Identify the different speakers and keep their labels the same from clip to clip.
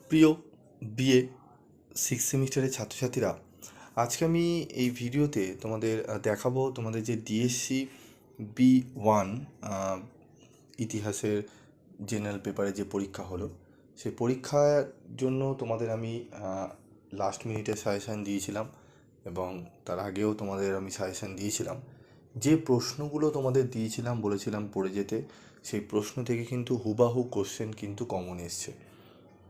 Speaker 1: প্রিয় BA six সেমিস্টারের ছাত্রছাত্রীরা, আজকে আমি এই ভিডিওতে তোমাদের দেখাবো তোমাদের যে ডিএসসি B1 ইতিহাসের জেনারেল পেপারে যে পরীক্ষা হলো, সেই পরীক্ষার জন্য তোমাদের আমি লাস্ট মিনিটে সাজেশান দিয়েছিলাম এবং তার আগেও তোমাদের আমি সাজেশান দিয়েছিলাম। যে প্রশ্নগুলো তোমাদের দিয়েছিলাম, বলেছিলাম পড়ে যেতে, সেই প্রশ্ন থেকে কিন্তু হুবাহু কোশ্চেন কিন্তু কমন এসছে।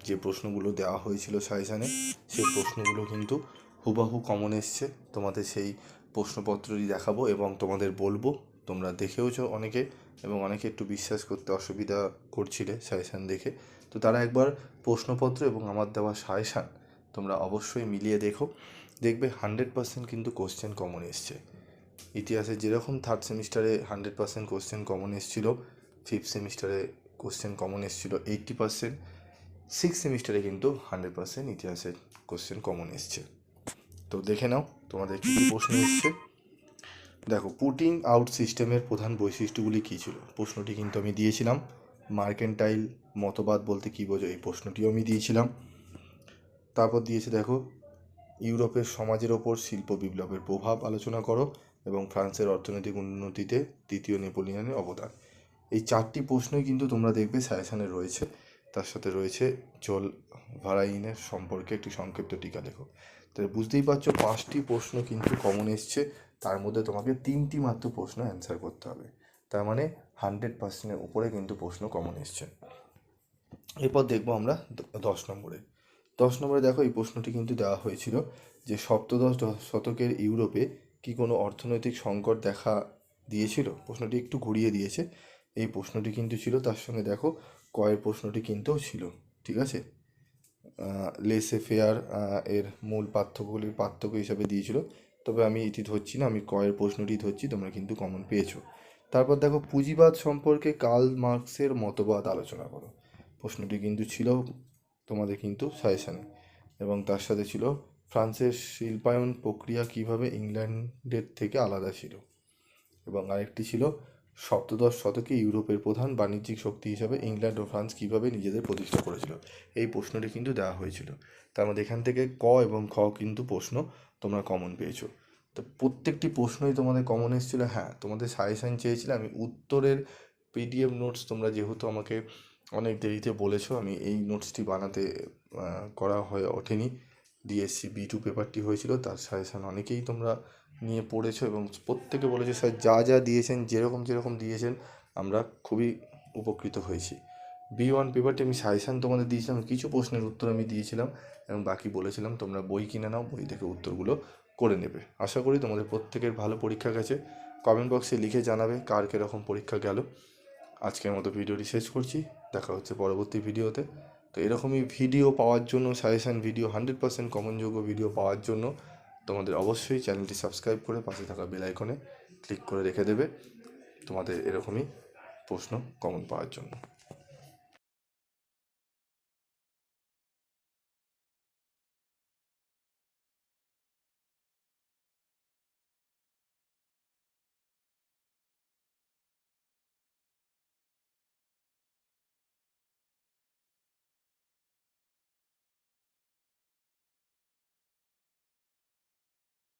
Speaker 1: যে প্রশ্নগুলো দেওয়া হয়েছিল সাজেশানে, সেই প্রশ্নগুলো কিন্তু হুবাহু কমন এসছে। তোমাদের সেই প্রশ্নপত্রই দেখাবো এবং তোমাদের বলবো, তোমরা দেখেওছো অনেকে এবং অনেকে একটু বিশ্বাস করতে অসুবিধা করছিলে সাজেশান দেখে। তো তারা একবার প্রশ্নপত্র এবং আমার দেওয়া সাজেশান তোমরা অবশ্যই মিলিয়ে দেখবে 100% কিন্তু কোশ্চেন কমন এসছে। ইতিহাসে যেরকম থার্ড সেমিস্টারে 100% কোশ্চেন কমন এসেছিলো, ফিফথ সেমিস্টারে কোশ্চেন কমন এসেছিলো 80%, সিক্স সেমিস্টারে কিন্তু 100% ইতিহাসের কোশ্চেন কমন এসছে। তো দেখে নাও তোমাদের কী কী প্রশ্ন এসছে। দেখো, পুটিং আউট সিস্টেমের প্রধান বৈশিষ্ট্যগুলি কী ছিল, প্রশ্নটি কিন্তু আমি দিয়েছিলাম। মার্কেন্টাইল মতবাদ বলতে কী বোঝো, এই প্রশ্নটিও আমি দিয়েছিলাম। তারপর দিয়েছে দেখো, ইউরোপের সমাজের ওপর শিল্প বিপ্লবের প্রভাব আলোচনা করো এবং ফ্রান্সের অর্থনৈতিক উন্নতিতে দ্বিতীয় নেপোলিয়নের অবদান। এই চারটি প্রশ্নই কিন্তু তোমরা দেখবে সাজেশানে রয়েছে। তার সাথে রয়েছে জল ভারাইনের সম্পর্কে একটি সংক্ষিপ্ত টিকা লেখো। তাহলে বুঝতেই পারছো 5টি প্রশ্ন কিন্তু কমন এসছে, তার মধ্যে তোমাকে 3টি মাত্র প্রশ্ন অ্যান্সার করতে হবে। তার মানে 100%-এর উপরে কিন্তু প্রশ্ন কমন এসছে। এরপর দেখবো আমরা 10 নম্বরে দেখো, এই প্রশ্নটি কিন্তু দেওয়া হয়েছিল যে সপ্তদশ শতকের ইউরোপে কি কোনো অর্থনৈতিক সংকট দেখা দিয়েছিল। প্রশ্নটি একটু ঘুরিয়ে দিয়েছে, এই প্রশ্নটি কিন্তু ছিল। তার সঙ্গে দেখো কয়ের প্রশ্নটি কিন্তু ছিল, ঠিক আছে। লেসে ফেয়ার এর মূল পার্থক্য হিসাবে দিয়েছিল, তবে আমি এটি ধরছি না, আমি কয়ের প্রশ্নটি ধরছি, তোমরা কিন্তু কমন পেয়েছো। তারপর দেখো, পুঁজিবাদ সম্পর্কে কার্ল মার্কসের মতবাদ আলোচনা করো। প্রশ্নটি কিন্তু ছিল তোমাদের কিন্তু সাজেশানে। এবং তার সাথে ছিল ফ্রান্সের শিল্পায়ন প্রক্রিয়া কিভাবে ইংল্যান্ডের থেকে আলাদা ছিল। এবং আরেকটি ছিল সপ্তদশ শতকে ইউরোপের প্রধান বাণিজ্যিক শক্তি হিসাবে ইংল্যান্ড ও ফ্রান্স কীভাবে নিজেদের প্রতিষ্ঠা করেছিল। এই প্রশ্নটি কিন্তু দেওয়া হয়েছিল। তার মধ্যে এখান থেকে ক এবং খ কিন্তু প্রশ্ন তোমরা কমন পেয়েছো। তো প্রত্যেকটি প্রশ্নই তোমাদের কমন এসেছিলো। হ্যাঁ, তোমাদের সাজেশান চেয়েছিলে, আমি উত্তরের PDF নোটস, তোমরা যেহেতু আমাকে অনেক দেরিতে বলেছো, আমি এই নোটসটি বানাতে করা হয়ে ওঠেনি। ডিএসসি B2 পেপারটি হয়েছিল, তার সাজেশান অনেকেই তোমরা নিয়ে পড়েছো এবং প্রত্যেকে বলেছে স্যার যা যা দিয়েছেন, যেরকম দিয়েছেন, আমরা খুবই উপকৃত হয়েছি। B1 পেপারটি আমি সাজেশান তোমাদের দিয়েছিলাম, কিছু প্রশ্নের উত্তর আমি দিয়েছিলাম এবং বাকি বলেছিলাম তোমরা বই কিনে নাও, বই থেকে উত্তরগুলো করে নেবে। আশা করি তোমাদের প্রত্যেকের ভালো পরীক্ষা গেছে। কমেন্ট বক্সে লিখে জানাবে কার কীরকম পরীক্ষা গেল। আজকের মতো ভিডিওটি শেষ করছি, দেখা হচ্ছে পরবর্তী ভিডিওতে। তো এরকমই ভিডিও পাওয়ার জন্য, সাজেশান ভিডিও 100% কমনযোগ্য ভিডিও পাওয়ার জন্য তোমাদের অবশ্যই চ্যানেলটি সাবস্ক্রাইব করে পাশে থাকা বেল আইকনে ক্লিক করে রেখে দেবে, তোমাদের এরকমই প্রশ্ন কমন পাওয়ার জন্য।